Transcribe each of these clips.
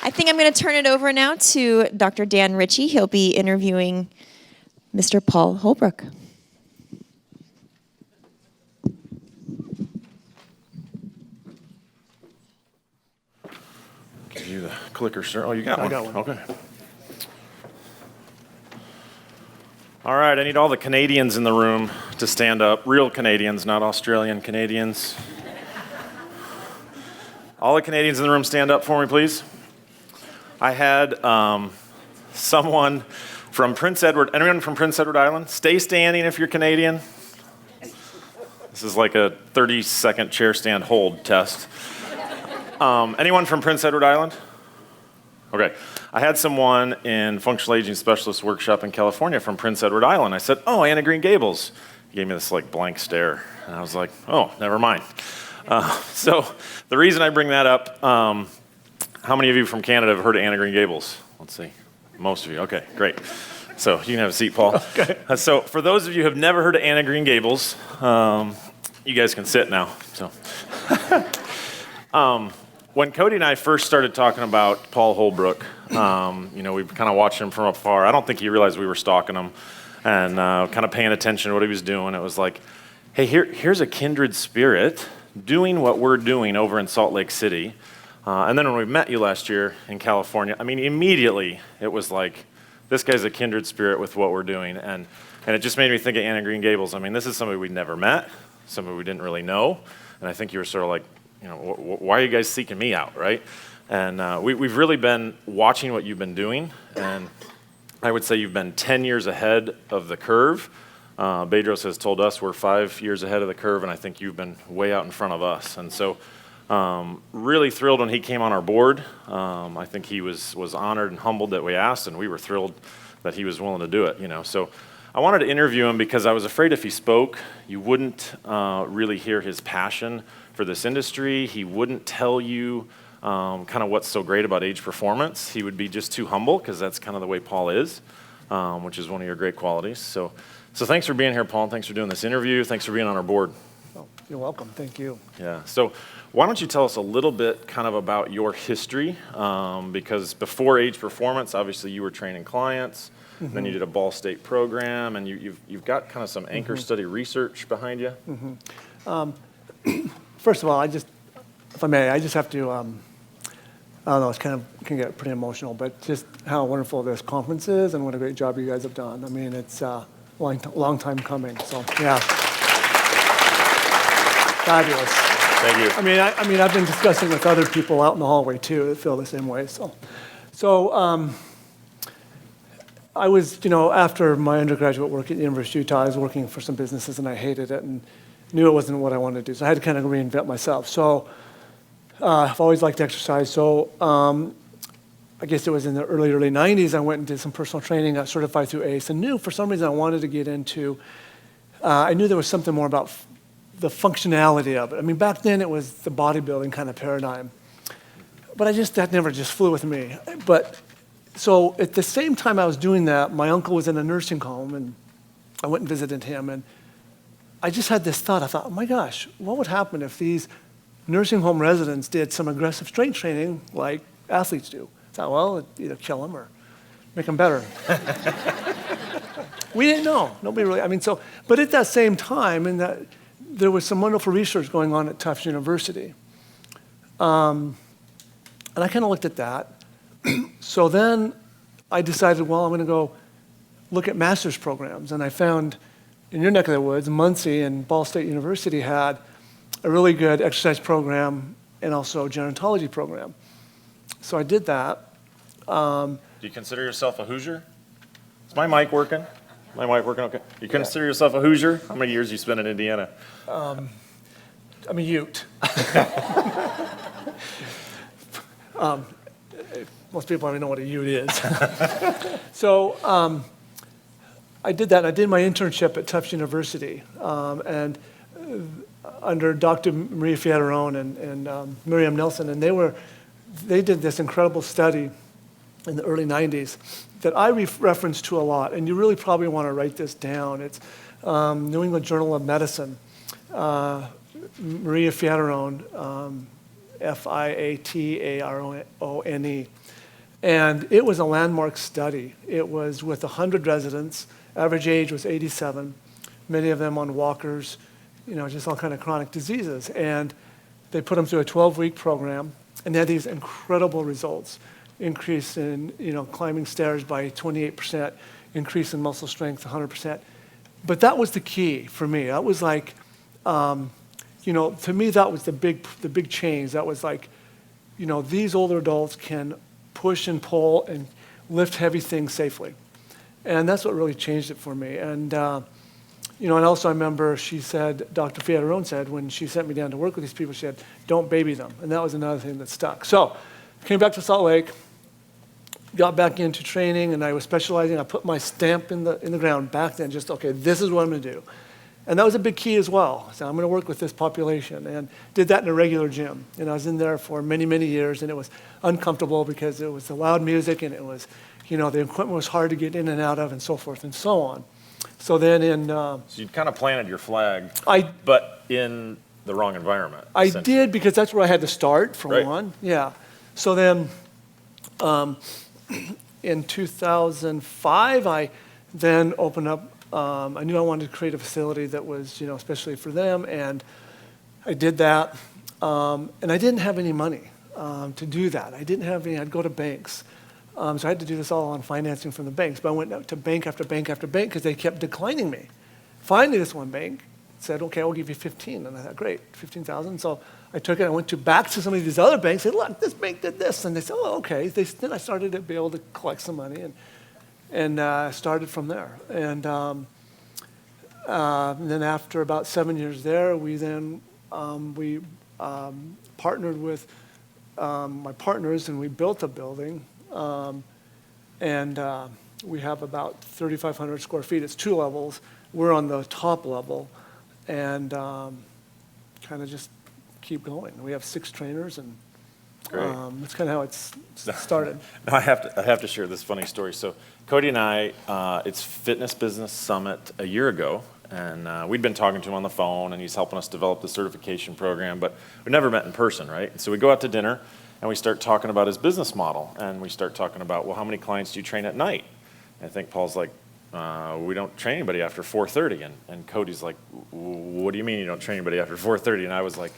I think I'm going to turn it over now to Dr. Dan Ritchie. He'll be interviewing Mr. Paul Holbrook. Give you the clicker, sir. Oh, you got one? I got one. Okay. All right, I need all the Canadians in the room to stand up. Real Canadians, not Australian Canadians. All the Canadians in the room stand up for me, please. I had someone from Prince Edward, anyone from Prince Edward Island? Stay standing if you're Canadian. This is like a 30-second chair stand hold test. Anyone from Prince Edward Island? Okay. I had someone in Functional Aging Specialist Workshop in California from Prince Edward Island. I said, oh, Anna Green Gables. He gave me this like blank stare. And I was like, oh, never mind. So the reason I bring that up, how many of you from Canada have heard of Anna Green Gables? Let's see. Most of you. Okay, great. So you can have a seat, Paul. Okay. So for those of you who have never heard of Anna Green Gables, you guys can sit now. So. When Cody and I first started talking about Paul Holbrook, we kind of watched him from afar. I don't think he realized we were stalking him and kind of paying attention to what he was doing. It was like, hey, here's a kindred spirit doing what we're doing over in Salt Lake City. And then when we met you last year in California, I mean, immediately it was like, this guy's a kindred spirit with what we're doing. And it just made me think of Anna Green Gables. I mean, this is somebody we'd never met, somebody we didn't really know. And I think you were sort of like, why are you guys seeking me out, right? And we've really been watching what you've been doing, and I would say you've been 10 years ahead of the curve. Bedros has told us we're 5 years ahead of the curve, and I think you've been way out in front of us. And so really thrilled when he came on our board. I think he was honored and humbled that we asked, and we were thrilled that he was willing to do it. So I wanted to interview him because I was afraid if he spoke, you wouldn't really hear his passion for this industry. He wouldn't tell you kind of what's so great about age performance. He would be just too humble because that's kind of the way Paul is, which is one of your great qualities. So thanks for being here, Paul, and thanks for doing this interview. Thanks for being on our board. Oh, you're welcome. Thank you. Yeah. So why don't you tell us a little bit kind of about your history, because before age performance, obviously you were training clients, mm-hmm. Then you did a Ball State program, and you've got kind of some anchor mm-hmm. study research behind you. Mm-hmm. First of all, if I may, I just have to, I don't know, it can get pretty emotional, but just how wonderful this conference is and what a great job you guys have done. I mean, it's a long time coming, so yeah. Fabulous. Thank you. I mean, I've been discussing with other people out in the hallway too that feel the same way. So I was, after my undergraduate work at the University of Utah, I was working for some businesses and I hated it and knew it wasn't what I wanted to do. So I had to kind of reinvent myself. So I've always liked to exercise. So I guess it was in the early 90s, I went and did some personal training, got certified through ACE, and knew for some reason I wanted to get into, I knew there was something more about the functionality of it. I mean, back then it was the bodybuilding kind of paradigm. But that never just flew with me. But so at the same time I was doing that, my uncle was in a nursing home, and I went and visited him, and I just had this thought. I thought, oh my gosh, what would happen if these nursing home residents did some aggressive strength training like athletes do? I thought, well, it'd either kill them or make them better. We didn't know. Nobody really, but at that same time, there was some wonderful research going on at Tufts University. And I kind of looked at that. So then I decided, well, I'm going to go look at master's programs. And I found in your neck of the woods, Muncie and Ball State University had a really good exercise program and also gerontology program. So I did that. Do you consider yourself a Hoosier? Is my mic working? My mic working okay? You consider yourself a Hoosier? How many years you spent in Indiana? I'm a Ute. Most people already know what a Ute is. So I did that. I did my internship at Tufts University, and under Dr. Maria Fierrone and Miriam Nelson, and they did this incredible study in the early 90s that I reference to a lot, and you really probably want to write this down. It's New England Journal of Medicine, Maria Fierrone, FIATARONE. And it was a landmark study. It was with 100 residents. Average age was 87. Many of them on walkers, just all kind of chronic diseases. And they put them through a 12-week program, and they had these incredible results. Increase in, climbing stairs by 28%, increase in muscle strength 100%. But that was the key for me. That was like, to me, that was the big change. That was like, these older adults can push and pull and lift heavy things safely. And that's what really changed it for me. And, and also I remember she said, Dr. FAI said, when she sent me down to work with these people, she said, don't baby them. And that was another thing that stuck. So came back to Salt Lake, got back into training, and I was specializing. I put my stamp in the ground back then, just, okay, this is what I'm going to do. And that was a big key as well. So I'm going to work with this population, and did that in a regular gym. And I was in there for many, many years, and it was uncomfortable because it was the loud music, and it was, the equipment was hard to get in and out of, and so forth and so on. So then So you'd kind of planted your flag, I but in the wrong environment. I did, because that's where I had to start, for Right. one. Yeah. So then in 2005, I then opened up, I knew I wanted to create a facility that was, especially for them, and I did that. And I didn't have any money to do that. I didn't have any, I'd go to banks. So I had to do this all on financing from the banks. But I went out to bank after bank after bank because they kept declining me. Finally, this one bank said, okay, I'll give you 15. And I thought, great, 15,000. So I took it, I went back to some of these other banks, said, look, this bank did this. And they said, oh, okay. Then I started to be able to collect some money and started from there. And then after about 7 years there, we partnered with my partners, and we built a building. We have about 3,500 square feet. It's 2 levels. We're on the top level, and kind of just keep going. We have 6 trainers, and that's kind of how it's started. Now I have to share this funny story. So Cody and I, it's Fitness Business Summit a year ago, and we'd been talking to him on the phone, and he's helping us develop the certification program, but we never met in person, right? So we go out to dinner, and we start talking about his business model, and we start talking about, well, how many clients do you train at night? And I think Paul's like, we don't train anybody after 4:30, and Cody's like, what do you mean you don't train anybody after 4:30? And I was like,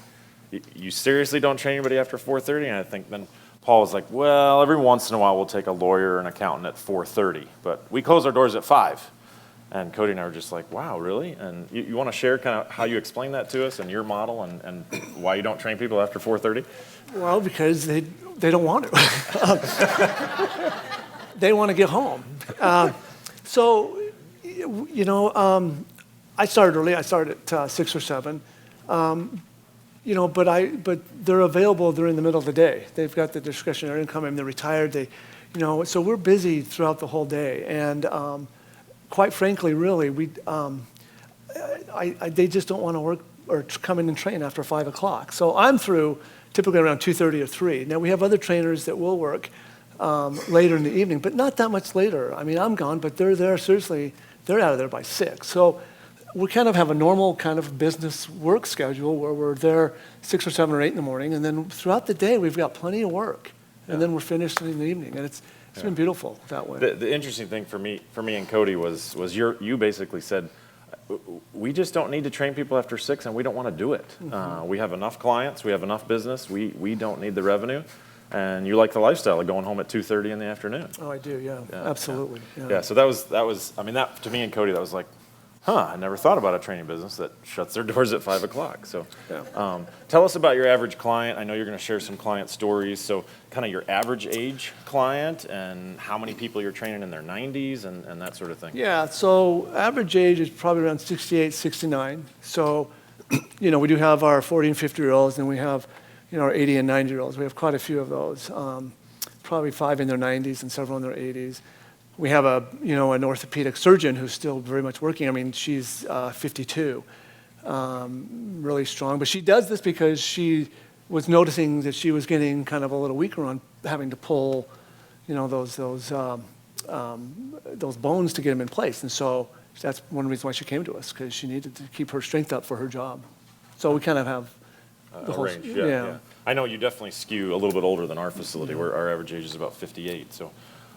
you seriously don't train anybody after 4:30? And I think then Paul was like, well, every once in a while we'll take a lawyer or an accountant at 4:30, but we close our doors at 5. And Cody and I were just like, wow, really? And you want to share kind of how you explain that to us and your model and why you don't train people after 4:30? Well, because they don't want to. They want to get home. I started early. I started at 6 or 7. But they're available during the middle of the day. They've got the discretionary income, and they're retired. So we're busy throughout the whole day. And quite frankly, really, they just don't want to work or come in and train after 5 o'clock. So I'm through typically around 2:30 or 3. Now, we have other trainers that will work later in the evening, but not that much later. I mean, I'm gone, but they're there, seriously, they're out of there by 6. So we kind of have a normal kind of business work schedule where we're there 6 or 7 or 8 in the morning, and then throughout the day, we've got plenty of work. And then we're finished in the evening, and it's been beautiful that way. The interesting thing for me and Cody was you basically said, we just don't need to train people after 6, and we don't want to do it. Mm-hmm. We have enough clients, we have enough business, we don't need the revenue, and you like the lifestyle of going home at 2:30 in the afternoon. Oh, I do, yeah, absolutely. Yeah. So that was. I mean, that to me and Cody, that was like, I never thought about a training business that shuts their doors at 5 o'clock. So tell us about your average client. I know you're going to share some client stories. So kind of your average age client and how many people you're training in their 90s and that sort of thing. Yeah, so average age is probably around 68, 69. So, we do have our 40 and 50-year-olds, and we have, our 80 and 90-year-olds. We have quite a few of those, probably 5 in their 90s and several in their 80s. We have an orthopedic surgeon who's still very much working. I mean, she's 52, really strong. But she does this because she was noticing that she was getting kind of a little weaker on having to pull, those bones to get them in place. And so that's one reason why she came to us, because she needed to keep her strength up for her job. So we kind of have the whole range. Yeah. I know you definitely skew a little bit older than our facility, where our average age is about 58. So,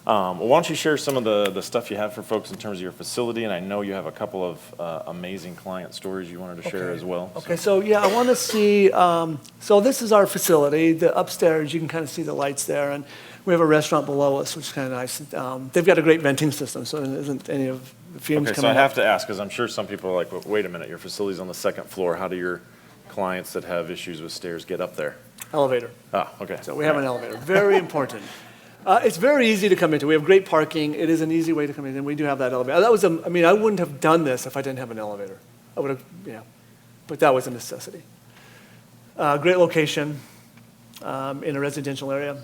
well, why don't you share some of the stuff you have for folks in terms of your facility? And I know you have a couple of amazing client stories you wanted to share as well. Okay, so yeah, I want to see, so this is our facility. The upstairs, you can kind of see the lights there, and we have a restaurant below us, which is kind of nice. They've got a great venting system, so there isn't any of the fumes Okay, coming so I have up. to ask, because I'm sure some people are like, well, wait a minute, your facility's on the second floor. How do your clients that have issues with stairs get up there? Elevator. Oh, okay. So we have an elevator. Very important. It's very easy to come into. We have great parking. It is an easy way to come in, and we do have that elevator. That was, I mean, I wouldn't have done this if I didn't have an elevator. I would have, but that was a necessity. Great location in a residential area.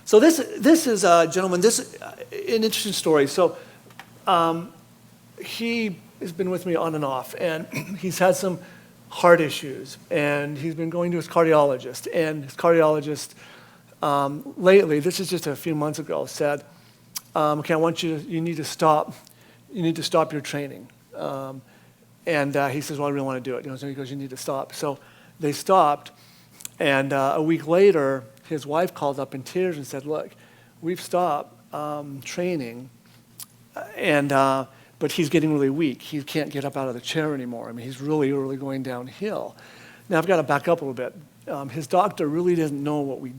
So this is a gentleman. This is an interesting story. So he has been with me on and off, and he's had some heart issues, and he's been going to his cardiologist, and his cardiologist lately, this is just a few months ago, said, okay, you need to stop your training. And he says, well, I really want to do it. So he goes, you need to stop. So they stopped, and a week later, his wife called up in tears and said, look, we've stopped training, but he's getting really weak. He can't get up out of the chair anymore. I mean, he's really, really going downhill. Now, I've got to back up a little bit. His doctor really doesn't know what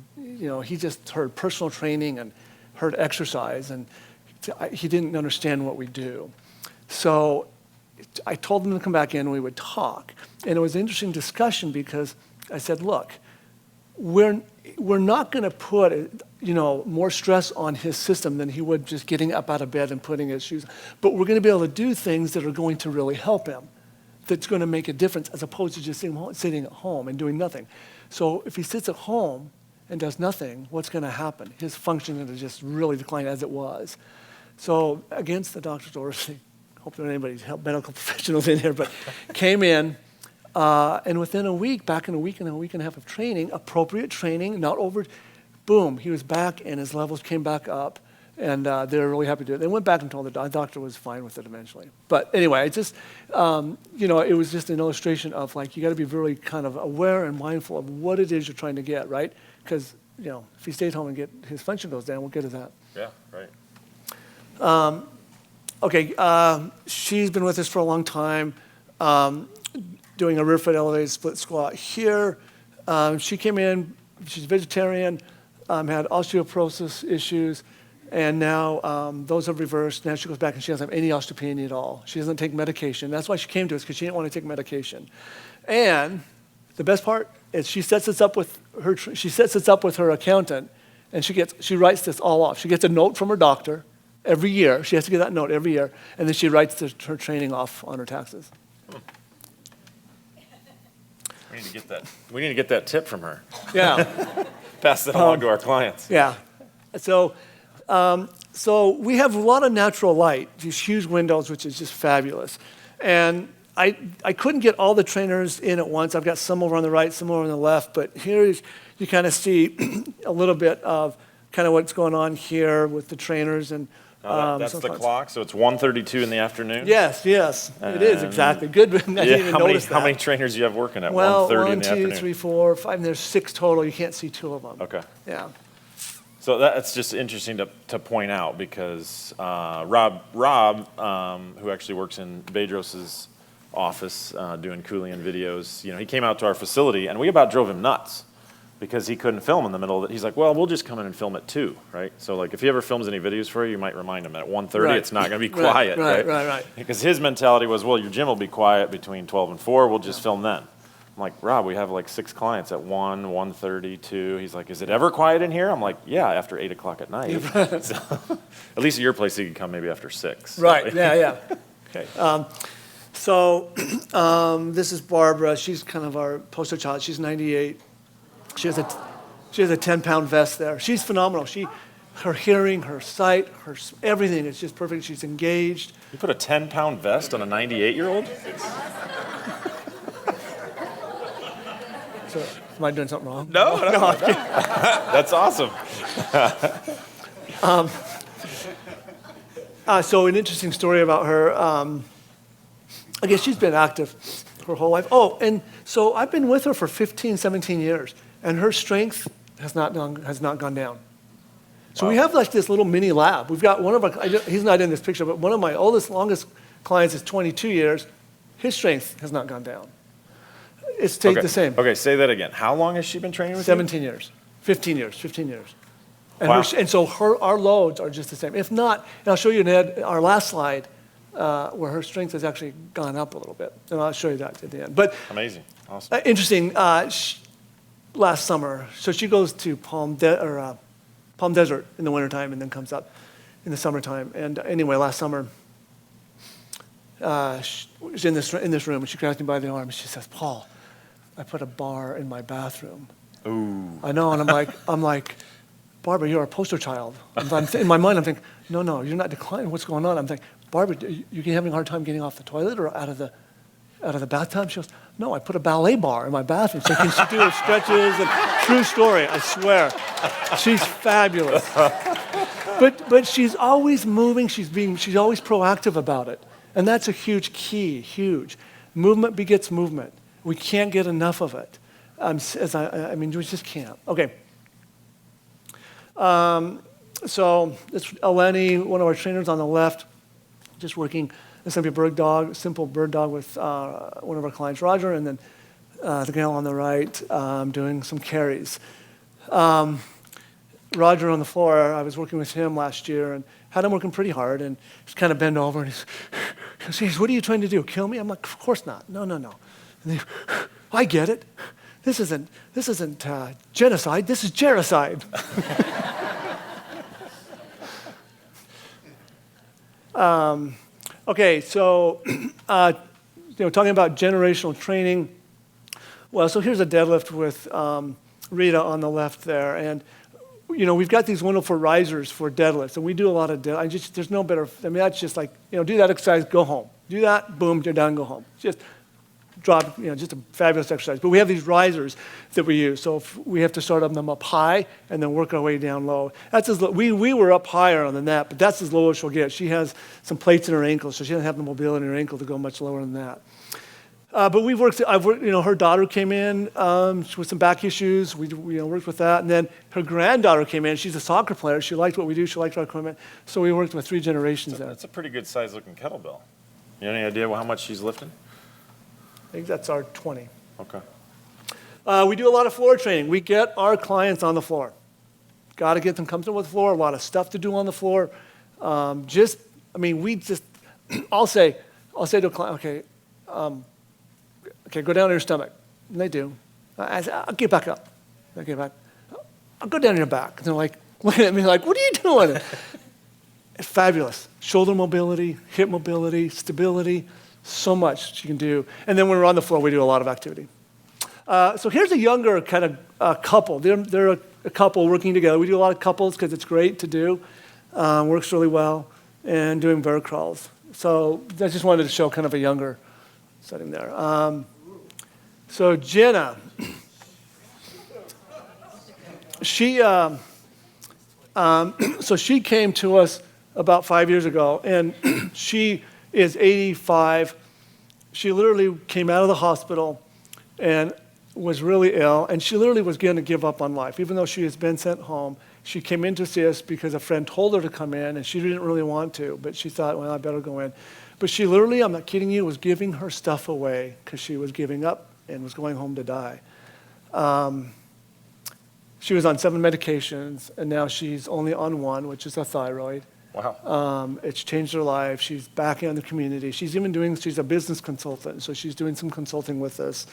he just heard personal training and heard exercise, and he didn't understand what we do. So I told him to come back in and we would talk. And it was an interesting discussion because I said, look, we're not going to put more stress on his system than he would just getting up out of bed and putting his shoes on. But we're going to be able to do things that are going to really help him, that's going to make a difference, as opposed to just sitting at home and doing nothing. So if he sits at home and does nothing, what's going to happen? His function is going to just really decline as it was. So against the doctor's orders, I hope there are any medical professionals in here, but came in, and within a week, back in a week and a half of training, appropriate training, not over, boom, he was back and his levels came back up, and they were really happy to do it. They went back and told the doctor was fine with it eventually. But anyway, it just, it was just an illustration of like, you got to be very kind of aware and mindful of what it is you're trying to get, right? Because, if he stays home and his function goes down, what good is that? Yeah, right. Okay, she's been with us for a long time, doing a rear foot elevated split squat here. She came in, she's vegetarian, had osteoporosis issues, and now those have reversed. Now she goes back and she doesn't have any osteopenia at all. She doesn't take medication. That's why she came to us, because she didn't want to take medication. And the best part is she sets us up with her accountant, and she writes this all off. She gets a note from her doctor every year. She has to get that note every year, and then she writes her training off on her taxes. We need to get that tip from her. Yeah. Pass that along to our clients. Yeah. So we have a lot of natural light, these huge windows, which is just fabulous. And I couldn't get all the trainers in at once. I've got some over on the right, some over on the left, but here you kind of see a little bit of kind of what's going on here with the trainers. And that's the clock, so it's 1:32 in the afternoon? Yes, it is, exactly. Good. I didn't even notice that. How many trainers do you have working at 1:30 Well, in the 1, 2, afternoon? 3, 4, 5, and there's 6 total. You can't see 2 of them. Okay. Yeah. So that's just interesting to point out, because Rob, who actually works in Bedros's office doing Coolian videos, he came out to our facility, and we about drove him nuts because he couldn't film in the middle of it. He's like, well, we'll just come in and film at 2, right? So like, if he ever films any videos for you might remind him that at 1:30 Right. it's not going to be quiet, Right. Because his mentality was, well, your gym will be quiet between 12 and 4, we'll just film then. I'm like, Rob, we have like 6 clients at 1, 1:30, 2. He's like, is it ever quiet in here? I'm like, yeah, after 8 o'clock at night. So, at least at your place, you can come maybe after 6. Right, yeah. Okay. This is Barbara. She's kind of our poster child. She's 98. She has a 10-pound vest there. She's phenomenal. Her hearing, her sight, everything is just perfect. She's engaged. You put a 10-pound vest on a 98-year-old? So, am I doing something wrong? No. That's awesome. So an interesting story about her. I guess she's been active her whole life. Oh, and so I've been with her for 15, 17 years, and her strength has not gone down. So we have like this little mini lab. We've got one of our, he's not in this picture, but one of my longest clients is 22 years. His strength has not gone down. It's stayed the same. Okay, say that again. How long has she been training with 17 years. 15 years. And, Wow. and so our loads are just the same. If not, and I'll show you our last slide, where her strength has actually gone up a little bit. And I'll show you that at the end. But Amazing. Awesome. interesting, last summer, so she goes to Palm Desert in the wintertime and then comes up in the summertime. And anyway, last summer, she was in this room, and she grabs me by the arm, and she says, "Paul, I put a bar in my bathroom." Ooh. I know, and I'm like, "Barbara, you're a poster child." In my mind, I'm thinking, no, you're not declining. What's going on? I'm thinking, "Barbara, you having a hard time getting off the toilet or out of the bathtub?" She goes, "No, I put a ballet bar in my bathroom so can she do her stretches." And true story, I swear. She's fabulous. But she's always moving. She's always proactive about it, and that's a huge key. Huge. Movement begets movement. We can't get enough of it. We just can't. Okay. So it's Eleni, one of our trainers on the left, just working. This is going to be a simple bird dog with one of our clients, Roger, and then the gal on the right doing some carries. Roger on the floor, I was working with him last year and had him working pretty hard, and he's kind of bent over and he says, "What are you trying to do, kill me?" I'm like, "Of course not. No. And I get it. This isn't genocide. This is gericide." Okay, so talking about generational training. Well, so here's a deadlift with Rita on the left there, and we've got these wonderful risers for deadlifts, and we do a lot of there's no better. That's just like do that exercise, go home. Do that, boom, you're done, go home. Just drop, just a fabulous exercise. But we have these risers that we use. So if we have to start them up high and then work our way down low. That's we were up higher than that, but that's as low as she'll get. She has some plates in her ankle, so she doesn't have the mobility in her ankle to go much lower than that. But I've worked, her daughter came in with some back issues. We worked with that. And then her granddaughter came in. She's a soccer player. She liked what we do. She liked our equipment. So we worked with 3 generations there. That's a pretty good size looking kettlebell. You have any idea how much she's lifting? I think that's our 20. Okay. We do a lot of floor training. We get our clients on the floor. Got to get them comfortable with the floor. A lot of stuff to do on the floor. I'll say to a client, okay, go down to your stomach. And they do. I say, I'll get back up. I get back. I'll go down to your back. And they're like, looking at me like, "What are you doing?" It's fabulous. Shoulder mobility, hip mobility, stability. So much you can do. And then when we're on the floor, we do a lot of activity. So here's a younger kind of couple. They're a couple working together. We do a lot of couples because it's great to do. Works really well. And doing bear crawls. So I just wanted to show kind of a younger setting there. So Jenna, she came to us about 5 years ago, and she is 85. She literally came out of the hospital and was really ill, and she literally was going to give up on life. Even though she has been sent home, she came in to see us because a friend told her to come in, and she didn't really want to, but she thought, well, I better go in. But she literally, I'm not kidding you, was giving her stuff away because she was giving up and was going home to die. She was on 7 medications, and now she's only on 1, which is a thyroid. Wow. It's changed her life. She's back in the community. She's a business consultant, so she's doing some consulting with us.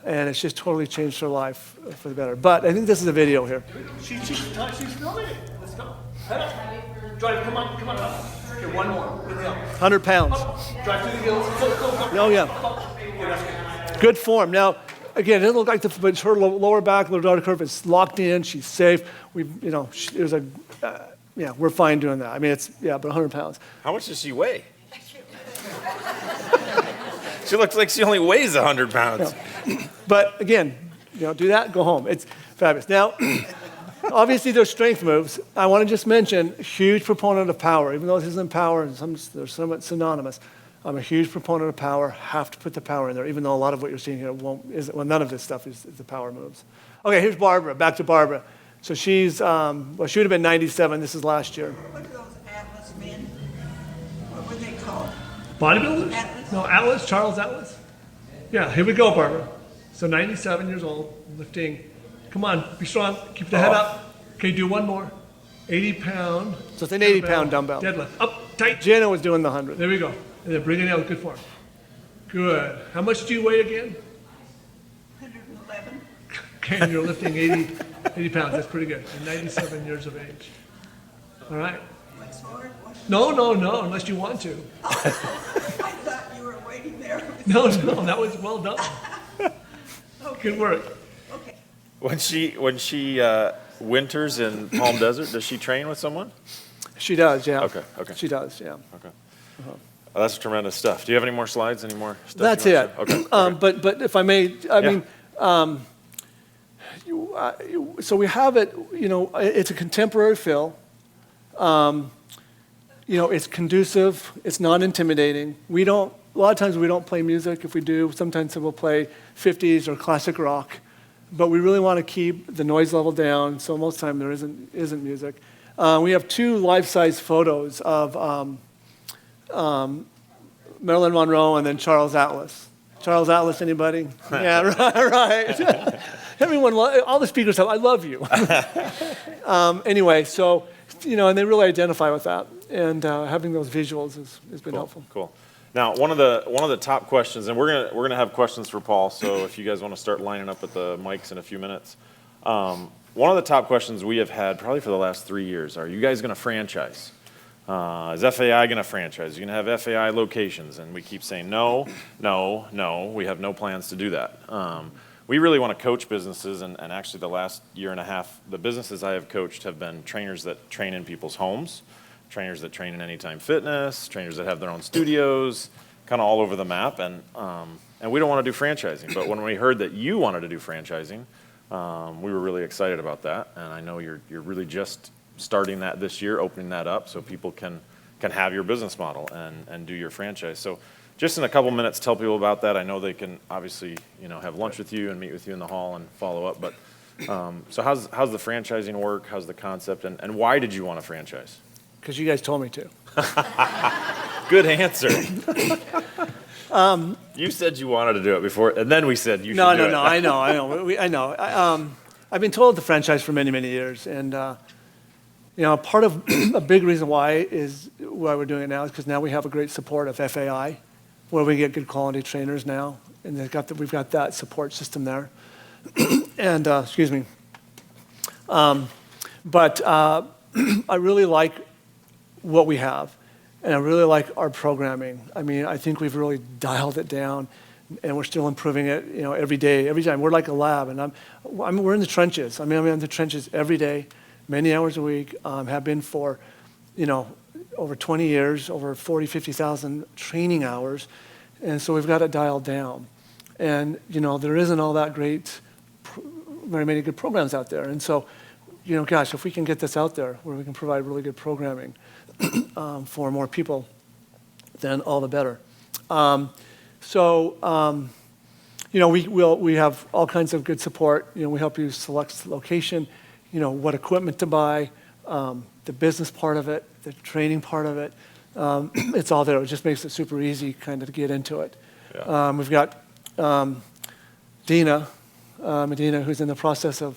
And it's just totally changed her life for the better. But I think this is a video here. She's filming it. Let's go. Head up. Drive, come on. Okay, one more. 100 pounds. Drive through the hills. Go. Oh, yeah. Good form. Now, again, it doesn't look like but her lower back, lower daughter curve is locked in. She's safe. We're fine doing that. I mean, but 100 pounds. How much does she weigh? She looks like she only weighs 100 pounds. Yeah. But again, do that, go home. It's fabulous. Now, obviously there's strength moves. I want to just mention, huge proponent of power. Even though this isn't power, they're somewhat synonymous. I'm a huge proponent of power, have to put the power in there, even though a lot of what you're seeing here none of this stuff is the power moves. Okay, here's Barbara, back to Barbara. So she's, well, she would have been 97, this is last year. What are those Atlas men? What were they called? Bodybuilders? Atlas? No, Atlas, Charles Atlas. Yeah, here we go, Barbara. So 97 years old, lifting. Come on, be strong, keep the head up. Okay, do one more. 80-pound. So it's an 80-pound dumbbell. Deadlift, up, tight. Jenna was doing the 100. There we go. And then bring it out, good form. Good. How much do you weigh again? 111. Okay, and you're lifting 80 pounds, that's pretty good. You're 97 years of age. All right. What's more? No, unless you want to. I thought you were waiting there. No, that was well done. Okay. Good work. Okay. When she winters in Palm Desert, does she train with someone? She does, yeah. Okay. She does, yeah. Okay. Oh, that's tremendous stuff. Do you have any more slides? Any more stuff? That's you it. want to show? Okay. But if I may, I Yeah. mean, so we have it, it's a contemporary feel. It's conducive, it's non-intimidating. A lot of times we don't play music. If we do, sometimes we'll play 50s or classic rock. But we really want to keep the noise level down, so most of the time there isn't music. We have 2 life-size photos of Marilyn Monroe and then Charles Atlas. Charles Atlas, anybody? Yeah, right. Everyone, all the speakers have, I love you. Anyway, so, and they really identify with that. And having those visuals has been helpful. Cool. Now, one of the top questions, and we're gonna have questions for Paul. So if you guys want to start lining up at the mics in a few minutes, one of the top questions we have had probably for the last 3 years are: you guys going to franchise? Is FAI going to franchise? You're going to have FAI locations? And we keep saying no. We have no plans to do that. We really want to coach businesses, and actually the last year and a half, the businesses I have coached have been trainers that train in people's homes, trainers that train in Anytime Fitness, trainers that have their own studios, kind of all over the map. And we don't want to do franchising. But when we heard that you wanted to do franchising, we were really excited about that. And I know you're really just starting that this year, opening that up so people can have your business model and do your franchise. So just in a couple minutes, tell people about that. I know they can obviously, have lunch with you and meet with you in the hall and follow up. But so how's the franchising work? How's the concept? And why did you want to franchise? Because you guys told me to. Good answer. You said you wanted to do it before, and then we said you should do it. No, I know. I've been told to franchise for many, many years. And, part of a big reason why we're doing it now is because now we have a great support of FAI, where we get good quality trainers now. And we've got that support system there. And, excuse me. But I really like what we have. And I really like our programming. I mean, I think we've really dialed it down, and we're still improving it, every day, every time. We're like a lab, and we're in the trenches. I'm in the trenches every day, many hours a week, have been for, over 20 years, over 40, 50,000 training hours. And so we've got it dialed down. And, there isn't all that very many good programs out there. And so, gosh, if we can get this out there where we can provide really good programming for more people, then all the better. We have all kinds of good support. We help you select the location, what equipment to buy, the business part of it, the training part of it. It's all there. It just makes it super easy kind of to get into it. Yeah. We've got Medina, who's in the process of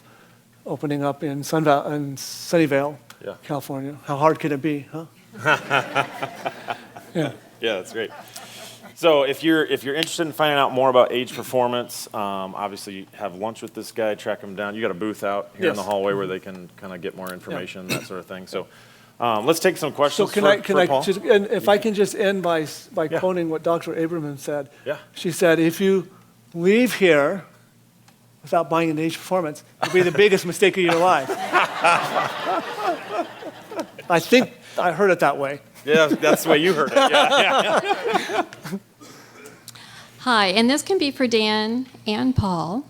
opening up in Sunnyvale, Yeah. California. How hard could it be, huh? Yeah. Yeah, that's great. So if you're interested in finding out more about Age Performance, obviously you have lunch with this guy, track him down. You got a booth out here in the hallway where they can kind of get more information, that sort of thing. So let's take some questions. So can for I Paul. just, and if I can just end by quoting what Dr. Abraman said. Yeah. She said, if you leave here without buying an Age Performance, it'll be the biggest mistake of your life. I think I heard it that way. Yeah, that's the way you heard it. Yeah. Hi, and this can be for Dan and Paul,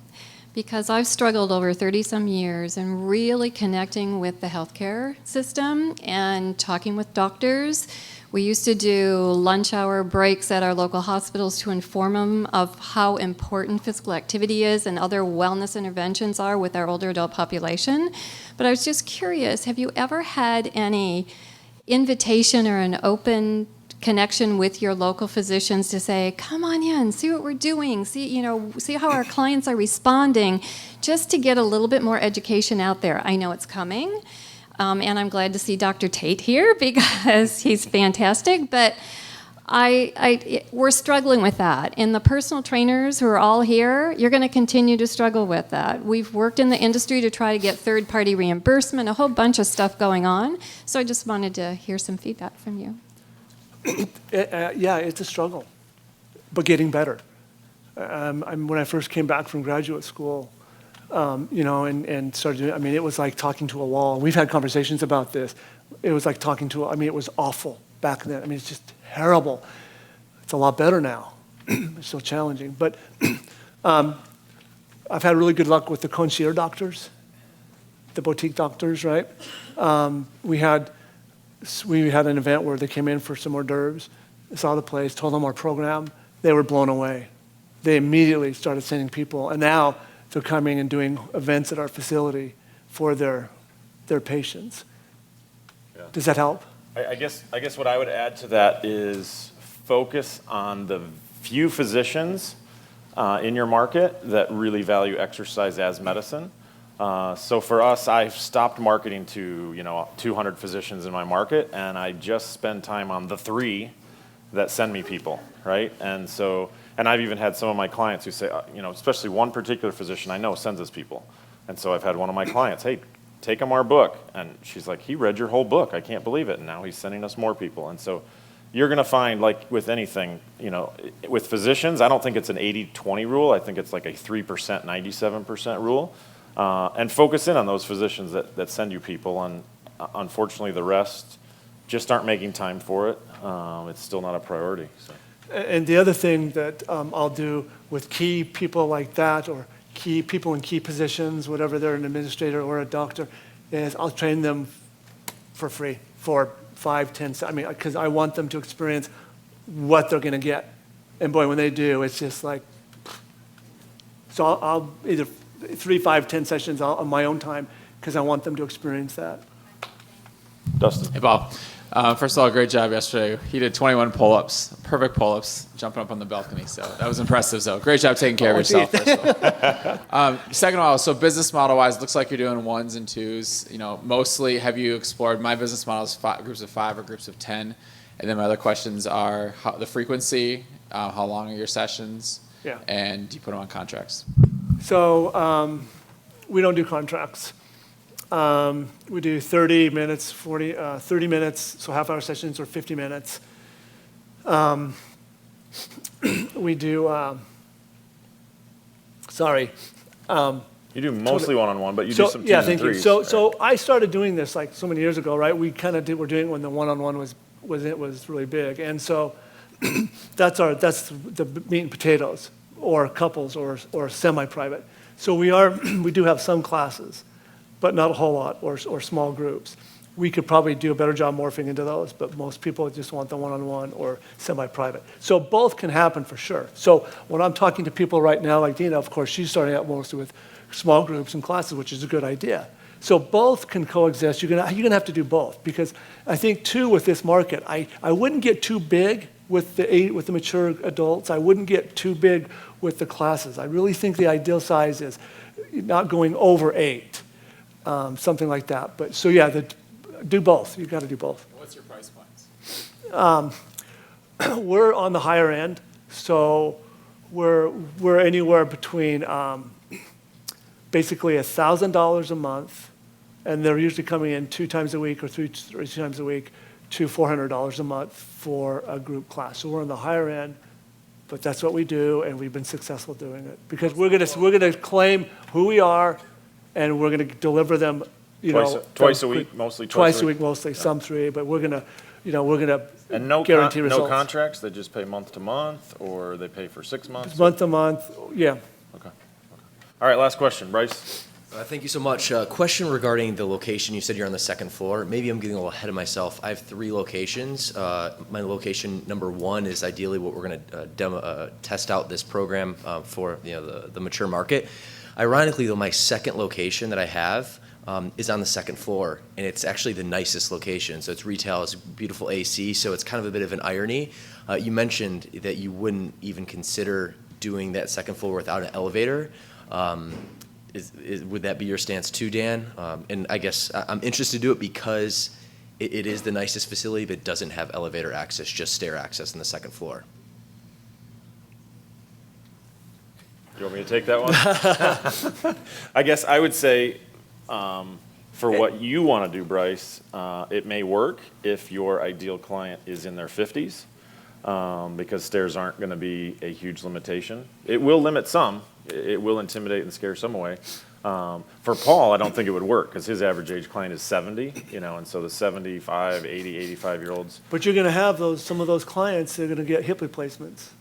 because I've struggled over 30-some years in really connecting with the healthcare system and talking with doctors We used to do lunch hour breaks at our local hospitals to inform them of how important physical activity is and other wellness interventions are with our older adult population. But I was just curious, have you ever had any invitation or an open connection with your local physicians to say, come on in, see what we're doing, see how our clients are responding, just to get a little bit more education out there? I know it's coming, and I'm glad to see Dr. Tate here because he's fantastic, but we're struggling with that. And the personal trainers who are all here, you're going to continue to struggle with that. We've worked in the industry to try to get third-party reimbursement, a whole bunch of stuff going on, so I just wanted to hear some feedback from you. Yeah, it's a struggle, but getting better. When I first came back from graduate school, and started doing, it was like talking to a wall. We've had conversations about this. It was like talking to, it was awful back then. It's just terrible. It's a lot better now. It's still challenging. But I've had really good luck with the concierge doctors, the boutique doctors, right? We had an event where they came in for some hors d'oeuvres, saw the place, told them our program. They were blown away. They immediately started sending people, and now they're coming and doing events at our facility for their patients. Yeah. Does that help? I guess what I would add to that is focus on the few physicians in your market that really value exercise as medicine. So for us, I've stopped marketing to 200 physicians in my market, and I just spend time on the 3 that send me people, right? And I've even had some of my clients who say, especially one particular physician I know sends us people. And so I've had one of my clients, hey, take him our book. And she's like, he read your whole book. I can't believe it. And now he's sending us more people. And so you're going to find, like with anything, with physicians, I don't think it's an 80-20 rule. I think it's like a 3%, 97% rule. And focus in on those physicians that send you people. And unfortunately, the rest just aren't making time for it. It's still not a priority. So. And the other thing that I'll do with key people like that, or key people in key positions, whatever they're an administrator or a doctor, is I'll train them for free for 5, 10, because I want them to experience what they're going to get. And boy, when they do, it's just like, so I'll either 3, 5, 10 sessions on my own time because I want them to experience that. Dustin. Hey, Bob. First of all, great job yesterday. He did 21 pull-ups, perfect pull-ups, jumping up on the balcony. So that was impressive. So great job taking care of yourself. First of all. Second of all, so business model-wise, looks like you're doing 1s and 2s. Mostly, have you explored? My business model is groups of 5 or groups of 10. And then my other questions are the frequency, how long are your sessions, and do you put them on contracts? So we don't do contracts. We do 30 minutes, 30 minutes, so half-hour sessions or 50 minutes. We do, You do mostly one-on-one, but you do some 2s and 3s. Thank you. So I started doing this like so many years ago, right? We kind of were doing it when the one-on-one was really big. And so that's the meat and potatoes, or couples, or semi-private. So we do have some classes, but not a whole lot, or small groups. We could probably do a better job morphing into those, but most people just want the one-on-one or semi-private. So both can happen for sure. So when I'm talking to people right now, like Dina, of course, she's starting out mostly with small groups and classes, which is a good idea. So both can coexist. You're gonna have to do both, because I think too with this market, I wouldn't get too big with the mature adults. I wouldn't get too big with the classes. I really think the ideal size is not going over 8. Something like that. But so do both. You've got to do both. What's your price points? We're on the higher end, so we're anywhere between basically $1,000 a month, and they're usually coming in 2 times a week or 3 times a week, to $400 a month for a group class. So we're on the higher end, but that's what we do, and we've been successful doing it because we're gonna claim who we are. And we're going to deliver them, twice a week, mostly twice a week, mostly some 3. But we're going to, and no guarantee results. No contracts. They just pay month to month, or they pay for 6 months. Month to month, yeah. Okay. All right. Last question, Bryce. Thank you so much. Question regarding the location. You said you're on the second floor. Maybe I'm getting a little ahead of myself. I have 3 locations. My location number 1 is ideally what we're going to test out this program for the mature market. Ironically, though, my second location that I have is on the second floor, and it's actually the nicest location. So it's retail, it's beautiful AC, so it's kind of a bit of an irony. You mentioned that you wouldn't even consider doing that second floor without an elevator. Would that be your stance too, Dan? And I guess I'm interested to do it because it is the nicest facility, but it doesn't have elevator access, just stair access on the second floor. You want me to take that one? I guess I would say, for what you want to do, Bryce, it may work if your ideal client is in their 50s, because stairs aren't going to be a huge limitation. It will limit some. It will intimidate and scare some away. For Paul, I don't think it would work because his average age client is 70, and so the 75, 80, 85-year-olds. But you're going to have some of those clients, they're going to get hip replacements.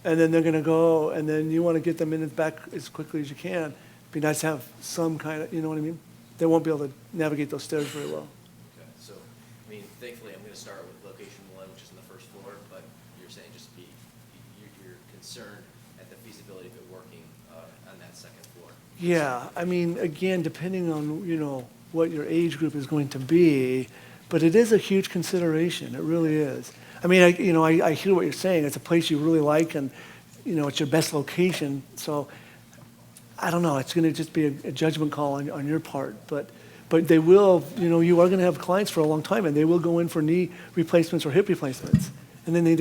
And then they're going to go, and then you want to get them in and back as quickly as you can. It'd be nice to have some kind of, you know what I mean? They won't be able to navigate those stairs very well. Okay, so, I mean, thankfully, I'm going to start with location 1, which is on the first floor, but you're saying you're concerned at the feasibility of it working on that second floor. Yeah, I mean, again, depending on, what your age group is going to be, but it is a huge consideration. It really is. I mean, I hear what you're saying. It's a place you really like, and, it's your best location. So, I don't know. It's going to just be a judgment call on your part. But they will, you are going to have clients for a long time, and they will go in for knee replacements or hip replacements. And then Thank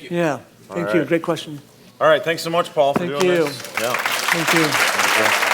you. Yeah, thank you. right. Great question. All right, thanks so much, Paul, for Thank doing you. this. Yeah. Thank you. Okay.